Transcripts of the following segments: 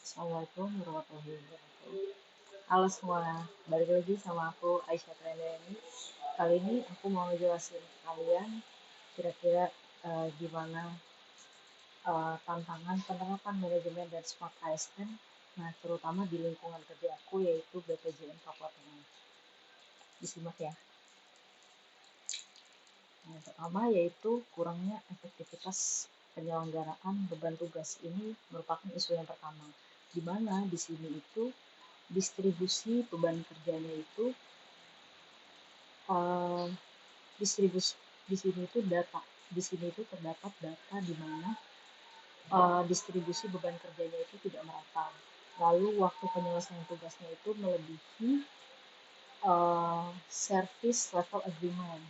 Assalamualaikum warahmatullahi wabarakatuh. Halo semua, balik lagi sama aku Aisyah Trendeni. Kali ini aku mau ngejelasin ke kalian kira-kira gimana tantangan penerapan manajemen dan smart ASN, nah terutama di lingkungan kerja aku yaitu BPJN Papua Tengah. Disimak ya. Yang pertama yaitu kurangnya efektivitas penyelenggaraan beban tugas. Ini merupakan isu yang pertama, di mana di sini itu distribusi beban kerjanya itu uh, distribusi di sini itu data di sini itu terdapat data di mana distribusi beban kerjanya itu tidak merata, lalu waktu penyelesaian tugasnya itu melebihi service level agreement,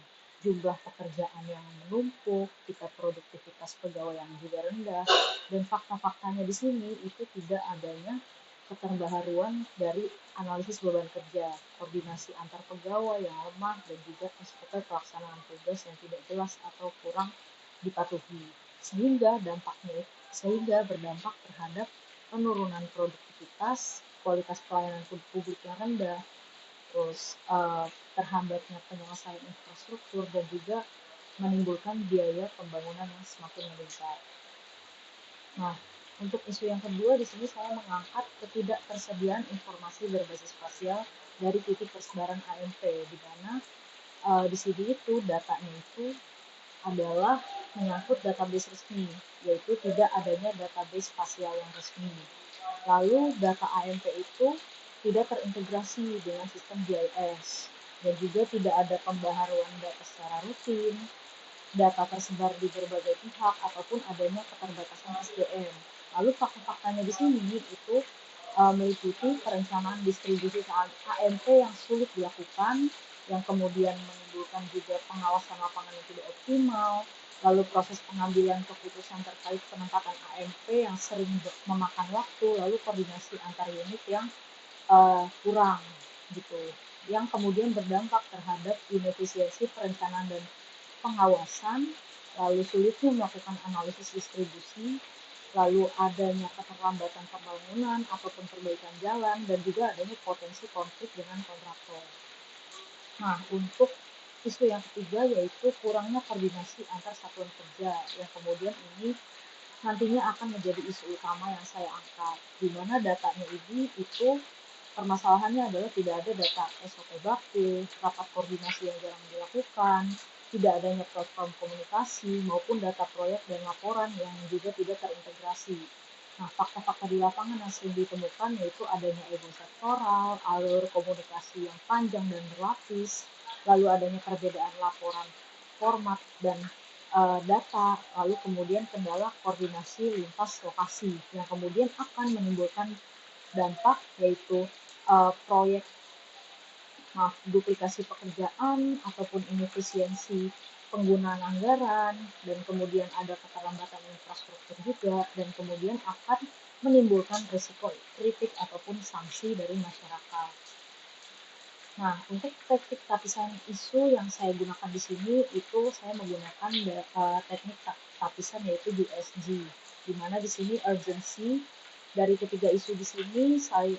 jumlah pekerjaan yang menumpuk, tingkat produktivitas pegawai yang juga rendah, dan fakta-faktanya di sini itu tidak adanya keterbaharuan dari analisis beban kerja, koordinasi antar pegawai yang lemah, dan juga SOP pelaksanaan tugas yang tidak jelas atau kurang dipatuhi, sehingga berdampak terhadap penurunan produktivitas, kualitas pelayanan publik yang rendah, terus terhambatnya penyelesaian infrastruktur, dan juga menimbulkan biaya pembangunan yang semakin meningkat. Nah, untuk isu yang kedua di sini saya mengangkat ketidaktersediaan informasi berbasis spasial dari titik persebaran AMP, di mana di sini itu datanya itu adalah menyangkut database resmi, yaitu tidak adanya database spasial yang resmi. Lalu data AMP itu tidak terintegrasi dengan sistem GIS, dan juga tidak ada pembaharuan data secara rutin, data tersebar di berbagai pihak, ataupun adanya keterbatasan SDM. Lalu fakta-faktanya di sini itu meliputi perencanaan distribusi AMP yang sulit dilakukan, yang kemudian menimbulkan juga pengawasan lapangan yang tidak optimal, lalu proses pengambilan keputusan terkait penempatan AMP yang sering memakan waktu, lalu koordinasi antar unit yang kurang gitu, yang kemudian berdampak terhadap inefisiensi perencanaan dan pengawasan, lalu sulitnya melakukan analisis distribusi, lalu adanya keterlambatan pembangunan ataupun perbaikan jalan, dan juga adanya potensi konflik dengan kontraktor. Nah, untuk isu yang ketiga yaitu kurangnya koordinasi antar satuan kerja, yang kemudian ini nantinya akan menjadi isu utama yang saya angkat, di mana datanya ini itu permasalahannya adalah tidak ada data SOP baku, rapat koordinasi yang jarang dilakukan, tidak adanya platform komunikasi, maupun data proyek dan laporan yang juga tidak terintegrasi. Nah, fakta-fakta di lapangan yang sering ditemukan yaitu adanya ego sektoral, alur komunikasi yang panjang dan berlapis, lalu adanya perbedaan laporan format dan data, lalu kemudian kendala koordinasi lintas lokasi yang kemudian akan menimbulkan dampak yaitu proyek duplikasi pekerjaan ataupun inefisiensi penggunaan anggaran, dan kemudian ada keterlambatan infrastruktur juga, dan kemudian akan menimbulkan risiko kritik ataupun sanksi dari masyarakat. Nah, untuk teknik tapisan isu yang saya gunakan di sini itu saya menggunakan teknik tapisan yaitu USG, di mana di sini urgency dari ketiga isu di sini saya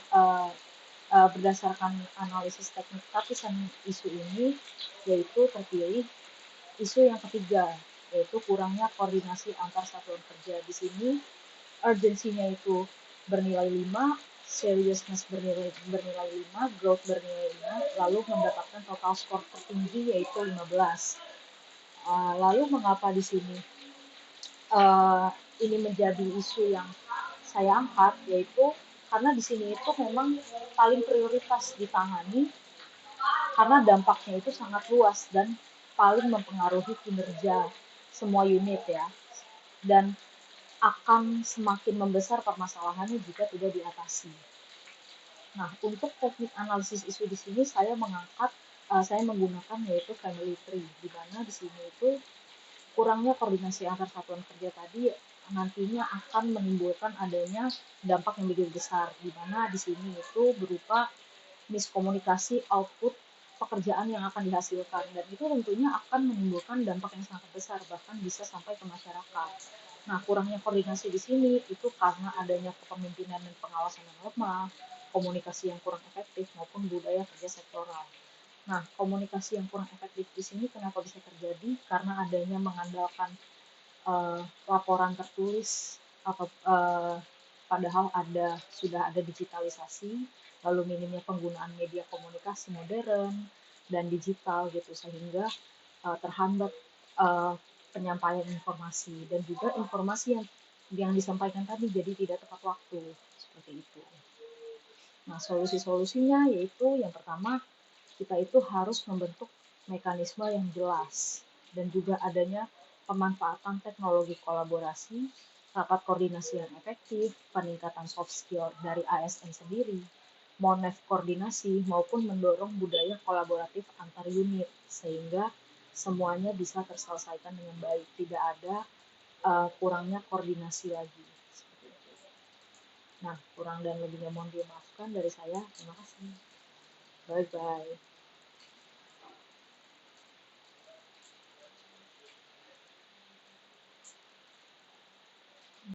berdasarkan analisis teknik tapisan isu ini yaitu terpilih isu yang ketiga, yaitu kurangnya koordinasi antar satuan kerja. Di sini urgensinya itu bernilai 5, seriousness bernilai 5, growth bernilai 5, lalu mendapatkan total skor tertinggi yaitu 15. Lalu mengapa di sini ini menjadi isu yang saya angkat, yaitu karena di sini itu memang paling prioritas ditangani karena dampaknya itu sangat luas dan paling mempengaruhi kinerja semua unit ya, dan akan semakin membesar permasalahannya jika tidak diatasi. Nah, untuk teknik analisis isu di sini saya menggunakan yaitu family tree, di mana di sini itu kurangnya koordinasi antar satuan kerja tadi nantinya akan menimbulkan adanya dampak yang begitu besar, di mana di sini itu berupa miskomunikasi output pekerjaan yang akan dihasilkan, dan itu tentunya akan menimbulkan dampak yang sangat besar, bahkan bisa sampai ke masyarakat. Nah, kurangnya koordinasi di sini itu karena adanya kepemimpinan dan pengawasan yang lemah, komunikasi yang kurang efektif, maupun budaya kerja sektoral. Nah, komunikasi yang kurang efektif di sini kenapa bisa terjadi? Karena adanya mengandalkan laporan tertulis atau padahal sudah ada digitalisasi, lalu minimnya penggunaan media komunikasi modern dan digital gitu sehingga terhambat uh, penyampaian informasi dan juga informasi yang disampaikan tadi jadi tidak tepat waktu seperti itu. Nah, solusi-solusinya yaitu yang pertama kita itu harus membentuk mekanisme yang jelas dan juga adanya pemanfaatan teknologi kolaborasi, rapat koordinasi yang efektif, peningkatan soft skill dari ASN sendiri, monef koordinasi maupun mendorong budaya kolaboratif antar unit sehingga semuanya bisa terselesaikan dengan baik, tidak ada kurangnya koordinasi lagi. Nah, kurang dan lebihnya mohon dimaafkan dari saya. Terima kasih. Bye bye.